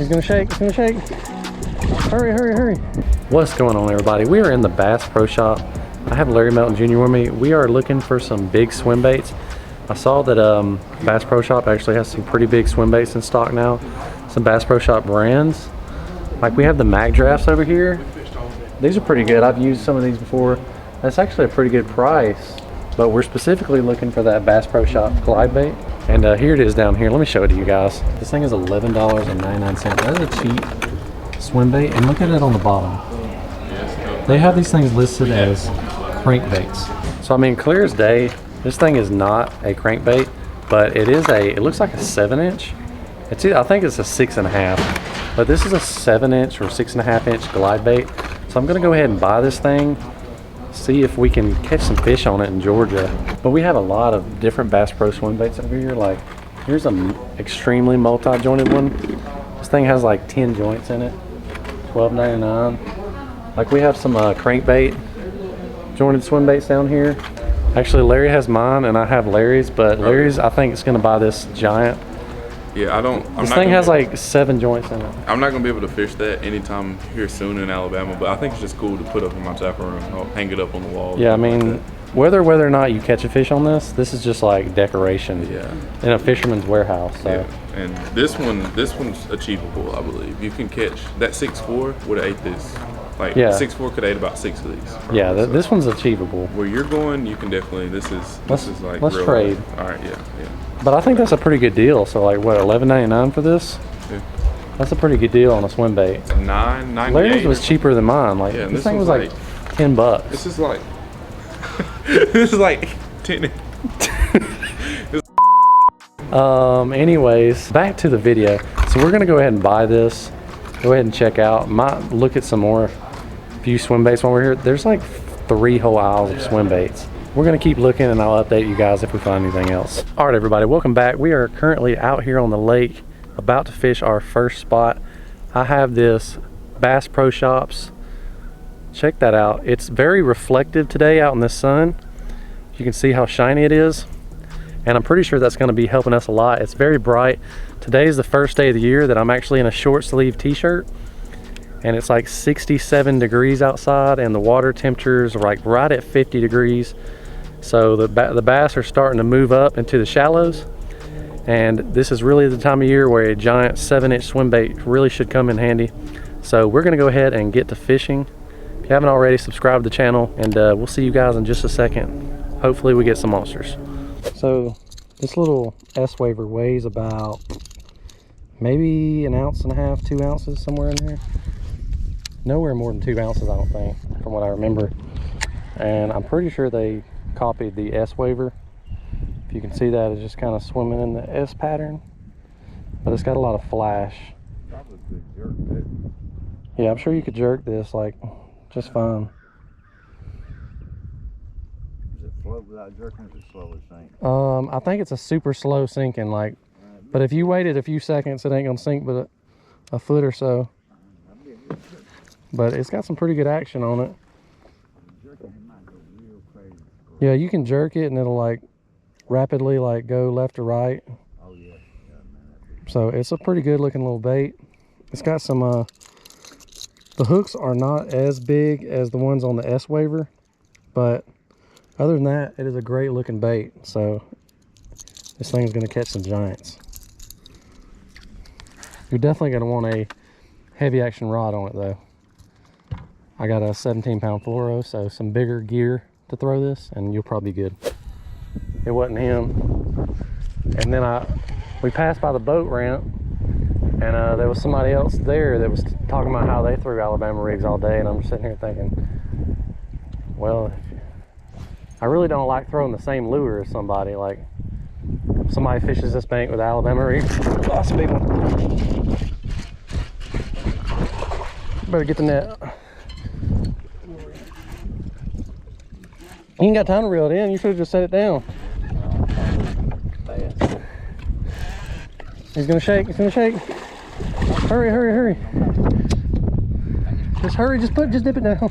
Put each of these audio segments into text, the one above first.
He's gonna shake, it's gonna shake. Hurry, hurry, hurry. What's going on, everybody? We are in the Bass Pro Shop. I have Larry Melton Jr. with me. We are looking for some big swim baits. I saw that Bass Pro Shop actually has some pretty big swim baits in stock now. Some Bass Pro Shop brands. Like we have the Mag Drafts over here. These are pretty good. I've used some of these before. That's actually a pretty good price. But we're specifically looking for that Bass Pro Shop glide bait. And here it is down here. Let me show it to you guys. This thing is $11.99. That is a cheap swim bait. And look at it on the bottom. They have these things listed as crankbaits. So I mean, clear as day, this thing is not a crankbait, but it is it looks like a 7-inch. I think it's a 6.5, but this is a 7-inch or 6.5-inch glide bait. So I'm gonna go ahead and buy this thing, see if we can catch some fish on it in Georgia. But we have a lot of different Bass Pro swim baits over here. Like here's an extremely multi-jointed one. This thing has like 10 joints in it, $12.99. Like we have some crankbait jointed swim baits down here. Actually, Larry has mine and I have Larry's, but Larry's, I think, is gonna buy this giant. Yeah, This thing has like 7 joints in it. I'm not gonna be able to fish that anytime here soon in Alabama, but I think it's just cool to put up in my tackle room. I'll hang it up on the wall. Yeah, I mean, whether or not you catch a fish on this is just like decoration. Yeah. In a fisherman's warehouse. So. Yeah. And this one's achievable, I believe. You can catch that 6'4" would have ate this. Like 6'4" could have ate about 6 of these. Yeah, this one's achievable. Where you're going, you can definitely. This is like. Let's trade. All right, yeah. But I think that's a pretty good deal. So like what, $11.99 for this? Yeah. That's a pretty good deal on a swim bait. $9.98. Larry's was cheaper than mine. Like this thing was like $10. This is like. This is like 10. Anyways, back to the video. So we're gonna go ahead and buy this. Go ahead and check out. Might look at some more few swim baits while we're here. There's like 3 whole aisles of swim baits. We're gonna keep looking and I'll update you guys if we find anything else. All right, everybody, welcome back. We are currently out here on the lake about to fish our first spot. I have this Bass Pro Shops. Check that out. It's very reflective today out in the sun. You can see how shiny it is. And I'm pretty sure that's gonna be helping us a lot. It's very bright. Today is the first day of the year that I'm actually in a short sleeve t-shirt. And it's like 67 degrees outside and the water temperatures are like right at 50 degrees. So the bass are starting to move up into the shallows. And this is really the time of year where a giant 7-inch swim bait really should come in handy. So we're gonna go ahead and get to fishing. If you haven't already, subscribe to the channel and we'll see you guys in just a second. Hopefully we get some monsters. So this little s-waiver weighs about maybe 1.5 ounces, 2 ounces, somewhere in there. Nowhere more than 2 ounces, I don't think, from what I remember. And I'm pretty sure they copied the s-waiver. If you can see that, it's just kind of swimming in the S pattern, but it's got a lot of flash. Probably could jerk it. Yeah, I'm sure you could jerk this like just fine. Does it float without jerking? Is it slow as sink? I think it's a super slow sinking, like, but if you waited a few seconds, it ain't gonna sink but a foot or so. But it's got some pretty good action on it. Yeah, you can jerk it and it'll like rapidly like go left or right. Oh yeah. So it's a pretty good looking little bait. It's got some the hooks are not as big as the ones on the s-waiver, but other than that, it is a great looking bait. So this thing's gonna catch some giants. You're definitely gonna want a heavy action rod on it though. I got a 17-pound fluoro, so some bigger gear to throw this and you'll probably be good. It wasn't him. And then we passed by the boat ramp and there was somebody else there that was talking about how they threw Alabama rigs all day, and I'm just sitting here thinking, well, I really don't like throwing the same lure as somebody. Like, if somebody fishes this bank with Alabama rigs, oh, that's a big one. Better get the net. You ain't got time to reel it in. You should have just set it down. He's gonna shake. He's gonna shake. Hurry, hurry, hurry. Just hurry. Just dip it down.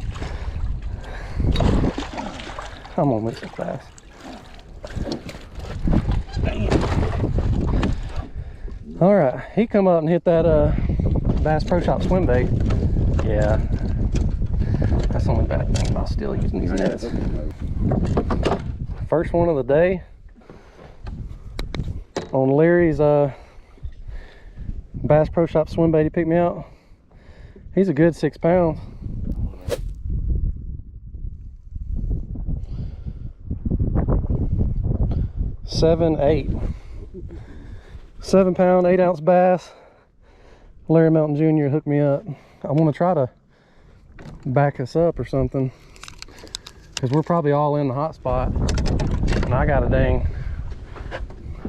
I'm gonna make it fast. All right, he come up and hit that Bass Pro Shop swim bait. Yeah. That's the only bad thing about still using these nets. First one of the day on Larry's Bass Pro Shop swim bait he picked me out. He's a good 6 pounds. Eight. 7 pound, 8 ounce bass. Larry Melton Jr. hooked me up. I want to try to back us up or something, because we're probably all in the hot spot, and I got a dang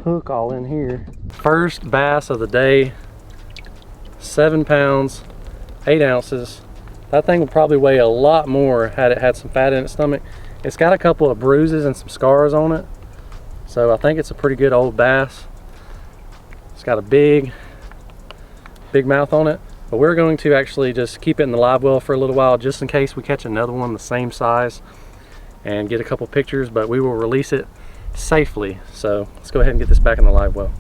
hook all in here. First bass of the day, 7 pounds, 8 ounces. That thing would probably weigh a lot more had it had some fat in its stomach. It's got a couple of bruises and some scars on it, so I think it's a pretty good old bass. It's got a big mouth on it, but we're going to actually just keep it in the live well for a little while, just in case we catch another one the same size and get a couple pictures, but we will release it safely. So let's go ahead and get this back in the live well.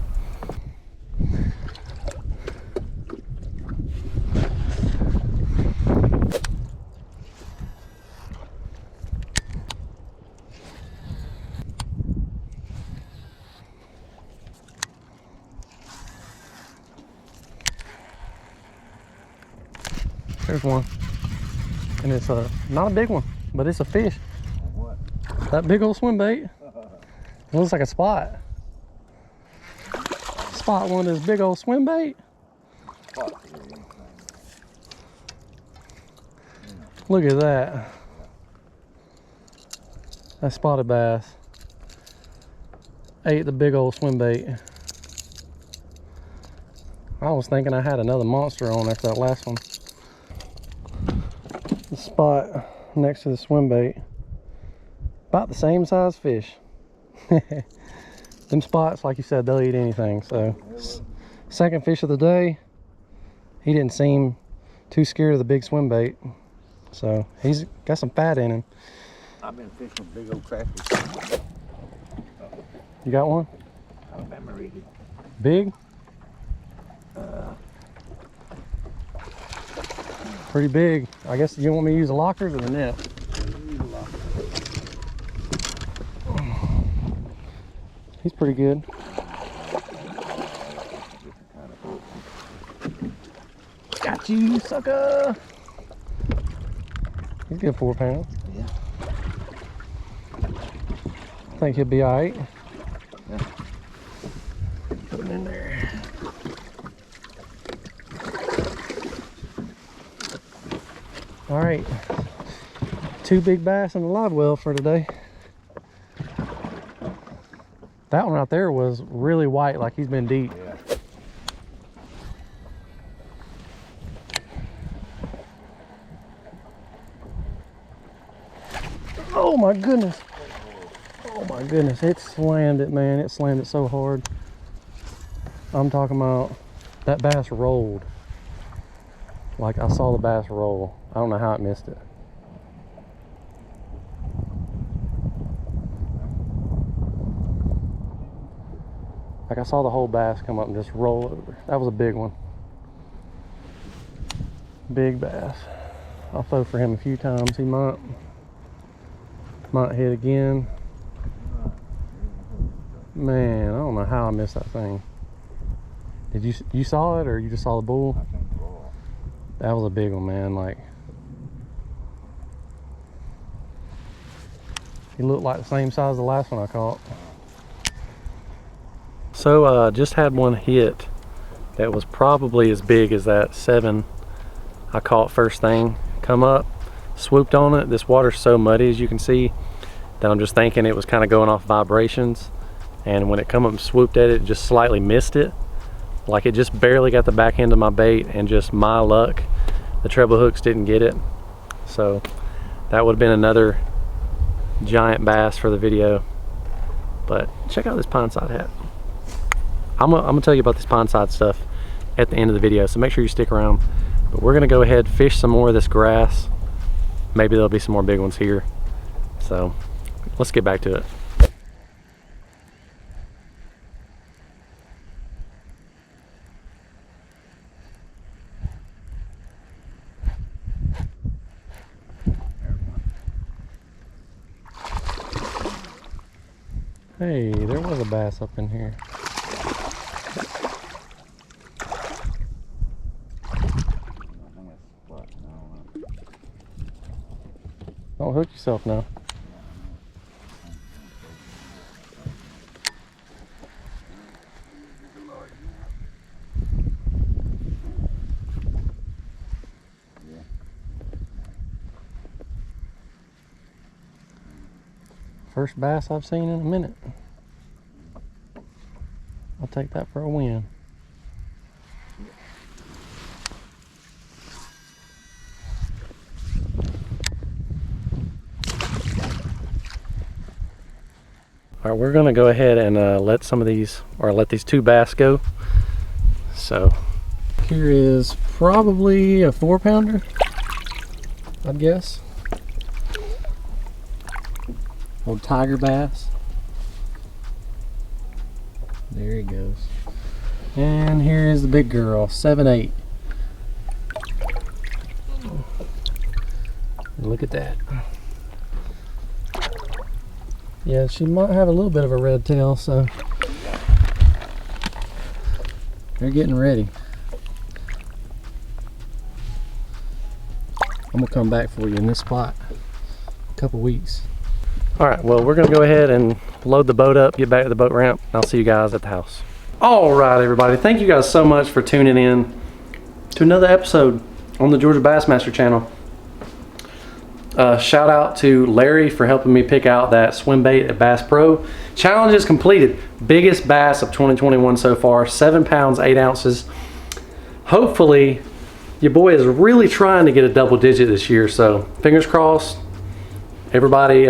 There's one, and it's not a big one, but it's a fish. What? That big old swim bait. It looks like a spot. Spot one of this big old swim bait. Look at that. That spotted bass ate the big old swim bait. I was thinking I had another monster on after that last one. The spot next to the swim bait, about the same size fish. Them spots, like you said, they'll eat anything. So second fish of the day. He didn't seem too scared of the big swim bait, so he's got some fat in him. I've been fishing big old crappie. You got one? Alabama reedy. Big? Pretty big. I guess you want me to use the lockers or the net? He's pretty good. Got you, sucker. He's good 4 pounds. Yeah. I think he'll be all right. Yeah. Put him in there. All right, 2 big bass in the live well for today. That one right there was really white, like he's been deep. Yeah. Oh my goodness. Oh my goodness, it slammed it, man. It slammed it so hard. I'm talking about that bass rolled. Like I saw the bass roll. I don't know how it missed it. Like I saw the whole bass come up and just roll over. That was a big one. Big bass. I'll throw for him a few times. He might hit again. Man, I don't know how I missed that thing. Did you saw it, or you just saw the bull? I think bull. That was a big one, man. Like, he looked like the same size as the last one I caught. So just had one hit that was probably as big as that 7 I caught first thing. Come up, swooped on it. This water's so muddy, as you can see, that I'm just thinking it was kind of going off vibrations, and when it come up and swooped at it, just slightly missed it. Like it just barely got the back end of my bait, and just my luck, the treble hooks didn't get it. So that would have been another giant bass for the video. But check out this pondside hat. I'm gonna tell you about this pondside stuff at the end of the video, so make sure you stick around. But we're gonna go ahead, fish some more of this grass. Maybe there'll be some more big ones here. So let's get back to it. Hey, there was a bass up in here. Don't hook yourself now. First bass I've seen in a minute. I'll take that for a win. All right, we're gonna go ahead and let some of these, or let these 2 bass go. So here is probably a 4-pounder, I'd guess. Old tiger bass. There he goes. And here is the big girl, 7/8. Look at that. Yeah, she might have a little bit of a red tail, so they're getting ready. I'm gonna come back for you in this spot in a couple weeks. All right, well, we're gonna go ahead and load the boat up, get back to the boat ramp, and I'll see you guys at the house. All right, everybody, thank you guys so much for tuning in to another episode on the Georgia Bassmaster channel. Shout out to Larry for helping me pick out that swim bait at Bass Pro. Challenge is completed. Biggest bass of 2021 so far, 7 pounds, 8 ounces. Hopefully, your boy is really trying to get a double digit this year, so fingers crossed. Everybody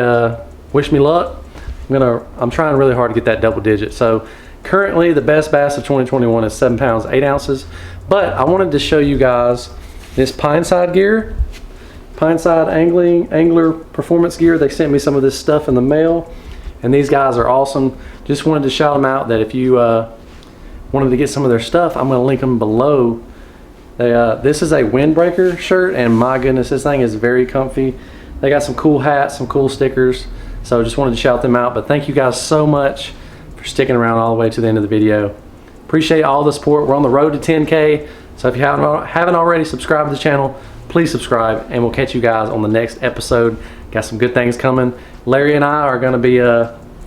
wish me luck. I'm trying really hard to get that double digit. So currently the best bass of 2021 is 7 pounds, 8 ounces. But I wanted to show you guys this Pineside gear. Pineside Angler Performance Gear. They sent me some of this stuff in the mail, and these guys are awesome. Just wanted to shout them out that if you wanted to get some of their stuff, I'm going to link them below. This is a windbreaker shirt, and my goodness, this thing is very comfy. They got some cool hats, some cool stickers, so just wanted to shout them out. But thank you guys so much for sticking around all the way to the end of the video. Appreciate all the support. We're on the road to 10K, so if you haven't already subscribed to the channel, please subscribe, and we'll catch you guys on the next episode. Got some good things coming. Larry and I are going to be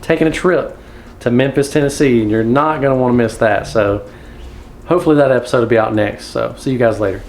taking a trip to Memphis, Tennessee, and you're not going to want to miss that. So hopefully that episode will be out next. So see you guys later.